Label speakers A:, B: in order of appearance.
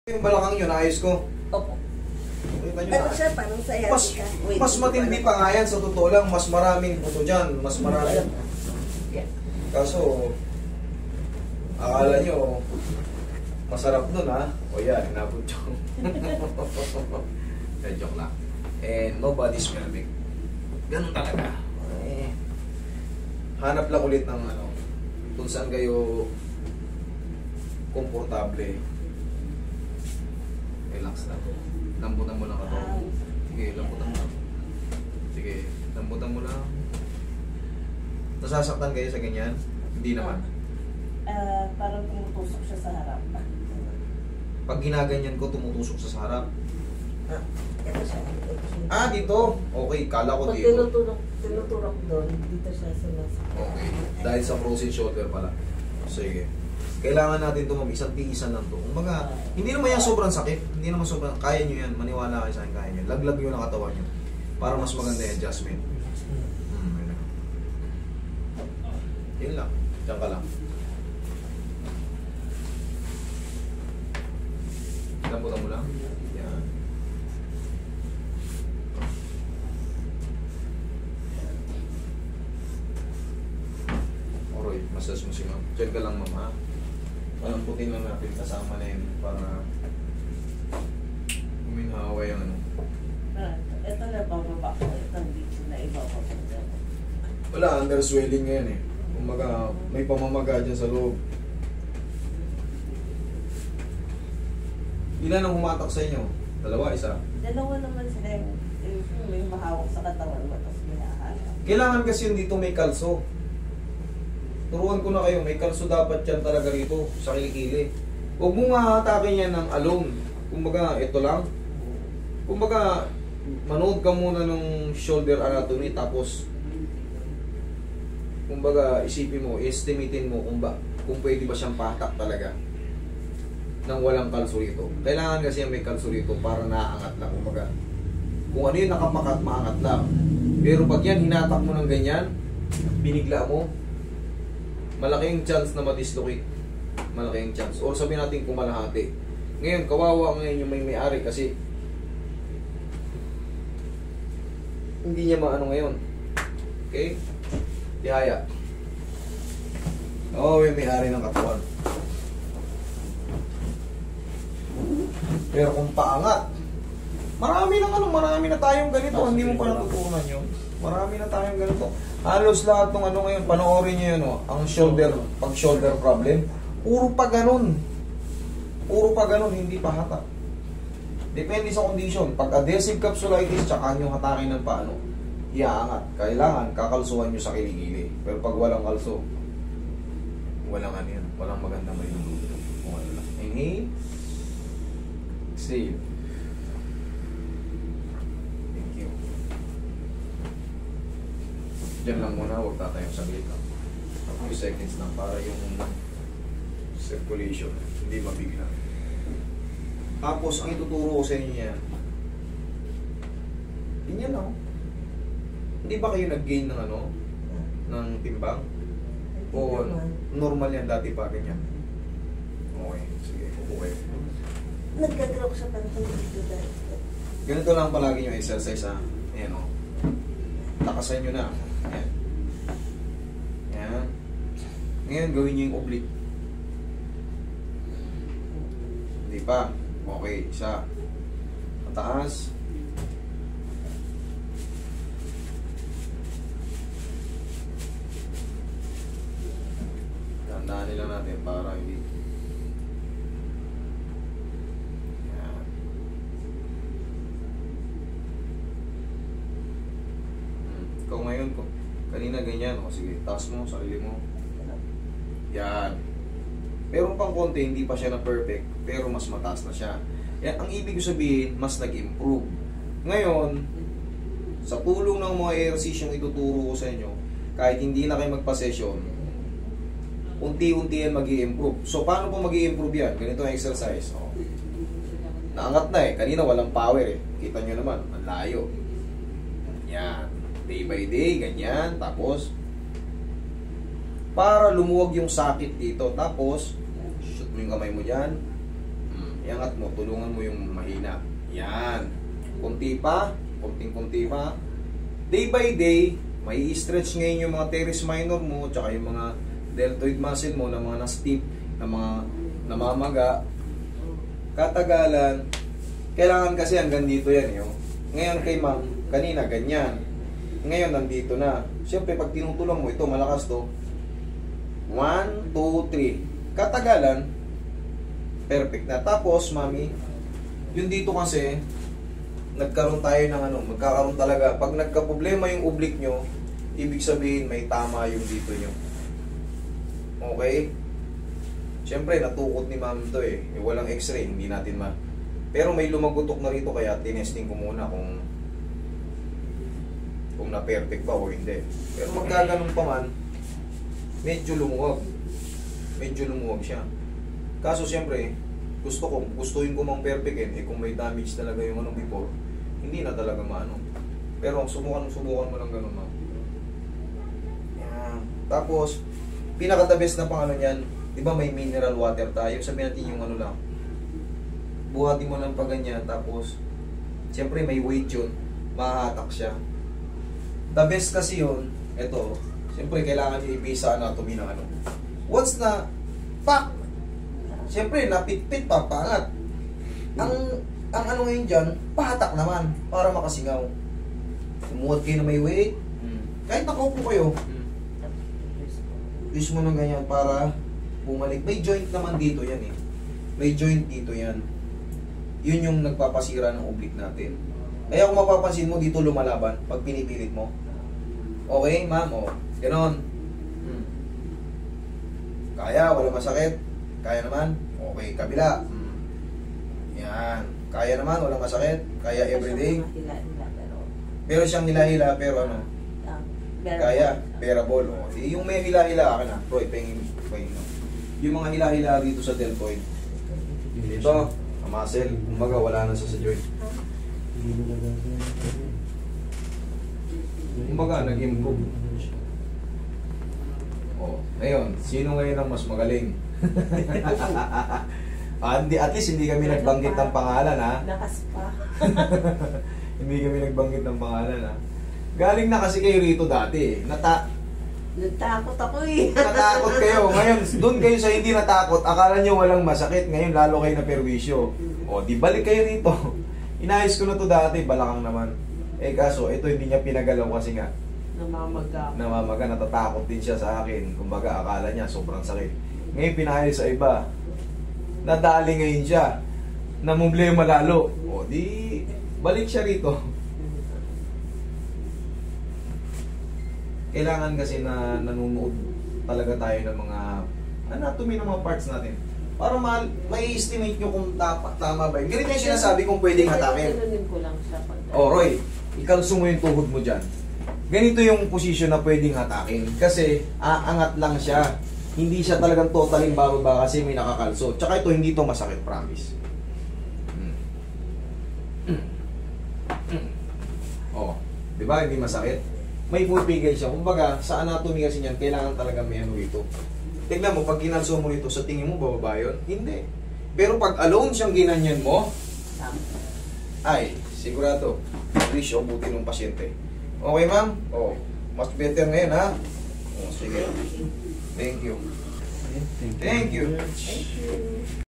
A: Yung balakang yun, ayos ko.
B: Opo.
A: Kita nyo
B: Ano
A: na.
B: siya, parang saya ka.
A: Mas matindi pa nga yan, sa totoo lang, mas maraming buto dyan, mas maraming. Kaso, akala nyo, masarap dun ha? O yan, inabot yung. Joke lang. And nobody's perfect. Ganun talaga. Eh, hanap lang ulit ng ano, kung saan kayo komportable. Relax lang. Lambutan mo lang ito. Sige, lambutan mo lang. Sige, lambutan mo lang. Nasasaktan kayo sa ganyan? Hindi naman.
B: Parang tumutusok siya sa harap.
A: Pag ginaganyan ko, tumutusok sa harap.
B: Ito siya.
A: Dito? Okay, kala ko
B: Pag
A: dito.
B: tinuturok doon, dito siya sumasakit.
A: Okay. Dahil sa frozen shoulder pala. Sige. Kailangan natin ito isang tiisan lang ito. Kumbaga, hindi naman yan sobrang sakit. Hindi naman sobrang, kaya nyo yan. Maniwala kayo sa akin, kaya nyo. Laglag nyo ng katawan nyo. Para mas maganda yung adjustment. Yun lang. Diyan ka lang. Lambutan mo lang. Yan. Oroy, massage mo si ma'am. Diyan ka lang ma'am ha. Palamputin lang natin kasama na yun para uminhawa yung ano.
B: Ito na bababa ko. Ito dito na ibaba ko.
A: Wala, under swelling ngayon eh. Kumbaga, may pamamaga dyan sa loob. Ilan ang humatak sa inyo? Dalawa, isa?
B: Dalawa naman sila yung may mahawak sa katawan mo tapos may hahanap.
A: Kailangan kasi yun dito may kalso. Turuan ko na kayo, may kalso dapat yan talaga rito sa kilikili. Huwag mong hahatakin yan ng alone. Kumbaga, ito lang. Kumbaga, manood ka muna ng shoulder anatomy tapos kumbaga, isipin mo, estimatein mo kung pwede ba siyang patak talaga nang walang kalso rito. Kailangan kasi may kalso rito para naaangat lang. Kumbaga, kung ano yung nakapakat, maangat lang. Pero pag yan, hinatak mo ng ganyan, binigla mo, malaking chance na madislocate. Malaking chance. Or sabihin natin kumalahati. Ngayon, kawawa ngayon yung may-ari kasi hindi niya maano ngayon. Okay? Tihaya. Oo, yung may-ari ng katawan. Pero kung paangat, marami na tayong ganito. Hindi mo pa natutunan yun. Marami na tayong ganito. Halos lahat ng ano ngayon, panoorin nyo yun, ang shoulder, pag shoulder problem, puro pa ganun. Puro pa ganun, hindi pa hatak. Depende sa condition. Pag adhesive capsulitis, tsaka nyo hatakin ng paano, iaangat. Kailangan, kakalsuhan nyo sa kiligili. Pero pag walang kalso, walang ano yan, walang maganda may inhale. Exhale. Thank you. Diyan lang muna, huwag tatayong saglit lang. A few seconds lang para yung circulation hindi mabigla. Tapos, ang ituturo ko sa inyo yan, ganyan lang. Hindi ba kayo nag-gain ng ano? Ng timbang? O normal yan dati pa ganyan? Okay, sige, okay.
B: Nagkagrok siya parang dito dahil.
A: Ganito lang palagi yung exercise ha. Ayan o. Takasan nyo na. Ayan. Ayan. Ngayon gawin nyo yung oblique. Hindi pa. Okay, isa. Mataas. Tandaan nila natin para hindi. Yan. Ikaw ngayon ko. Kanina ganyan. O sige, taas mo, sarili mo. Yan. Meron pang konti, hindi pa siya na perfect, pero mas mataas na siya. Yan, ang ibig sabihin, mas nag-improve. Ngayon, sa tulong ng mga exercise yung ituturo ko sa inyo, kahit hindi na kayo magpa-session, unti-unti yan mag-i-improve. So, paano po mag-i-improve yan? Ganito ang exercise. O, naangat na eh. Kanina walang power eh. Kita nyo naman, ang layo. Yan. Day by day, ganyan. Tapos, para lumuwag yung sakit dito. Tapos, shoot mo yung kamay mo dyan. iangat mo, tulungan mo yung mahina. Yan. Kunti pa, kunting-kunti pa. Day by day, may i-stretch ngayon yung mga teres minor mo, tsaka yung mga deltoid muscle mo na mga na-stiff, na mga namamaga. Katagalan, kailangan kasi hanggang dito yan. Yo. Ngayon kay ma'am, kanina ganyan. Ngayon nandito na. Siyempre pag tinutulong mo ito, malakas to. 1, 2, 3. Katagalan, perfect na. Tapos, mami, yung dito kasi, nagkaroon tayo ng magkakaroon talaga. Pag nagka-problema yung oblique nyo, ibig sabihin may tama yung dito nyo. Okay? Siyempre, natukot ni ma'am to eh. Walang x-ray, hindi natin Pero may lumagutok na rito, kaya tinesting ko muna kung na-perfect ba o hindi. Pero magkaganon pa man, medyo lumuwag. Medyo lumuwag siya. Kaso siyempre, gustuin ko mang perfectin, kung may damage talaga yung before, hindi na talaga maano. Pero subukan mo lang ganun, ma'am. Yan. Tapos, pinaka-the best na pang niyan, di ba may mineral water tayo? Sabihin natin yung lang. Buhatin mo lang pa ganyan, tapos, siyempre may weight yun, mahahatak siya. The best kasi yun, ito, siyempre kailangan nyo i-base sa anatomy ng Once na, pak! Siyempre, napit-pit pa, pangat. Ang ngayon dyan, pahatak naman, para makasingaw. Umuot kayo na may weight, kahit nakaupo kayo, use mo ng ganyan para bumalik. May joint naman dito yan eh. May joint dito yan. Yun yung nagpapasira ng oblique natin. Kaya kung mapapansin mo, dito lumalaban pag pinipilit mo. Okay, ma'am, o. Ganon. Kaya, wala masakit. Kaya naman. Okay, kabila. Yan. Kaya naman, wala masakit. Kaya everyday. Pero siyang hila-hila, pero kaya, bearable. O. Yung may hila-hila ka na. Bro, pahingin. Yung mga hila-hila dito sa deltoid. Dito, muscle. Kumbaga, wala na sa joint. Kumbaga, nag-improve. Oh, ngayon, sino ngayon ang mas magaling? At least hindi kami nagbanggit ng pangalan, ha?
B: Lakas pa.
A: Hindi kami nagbanggit ng pangalan, ha? Galing na kasi kayo rito dati.
B: Natakot ako eh.
A: Natakot kayo. Ngayon, doon kayo sa hindi natakot, akala nyo walang masakit. Ngayon, lalo kayo na perwisyo. O, di balik kayo rito. Inayos ko na to dati, balakang naman. Kaso, ito hindi niya pinagalaw kasi nga. Namamaga, natatakot din siya sa akin. Kumbaga, akala niya sobrang sakit. Ngayon, pinayos sa iba. Nadali ngayon siya. Namumblema lalo. O, di, balik siya rito. Kailangan kasi na nanonood talaga tayo ng mga anatomy ng mga parts natin. Para ma-estimate nyo kung tama ba yun. Ganito yung sinasabi kung pwedeng hatakin. Roy, ikalso mo yung tuhod mo dyan. Ganito yung position na pwedeng hatakin. Kasi aangat lang siya. Hindi siya talagang totaling bababa kasi may nakakalso. Tsaka ito, hindi to masakit, promise. Di ba? Hindi masakit. May pupigil siya. Kumbaga, sa anatomy kasi niyan, kailangan talaga may ito. Tignan mo, pag ginalso mo ito, sa tingin mo, bababa yun? Hindi. Pero pag alone siyang ginanyan mo, ay, sigurado, reach o buti ng pasyente. Okay, ma'am? Mas better ngayon, ha? Sige. Thank you.
C: Thank you.
A: Thank you.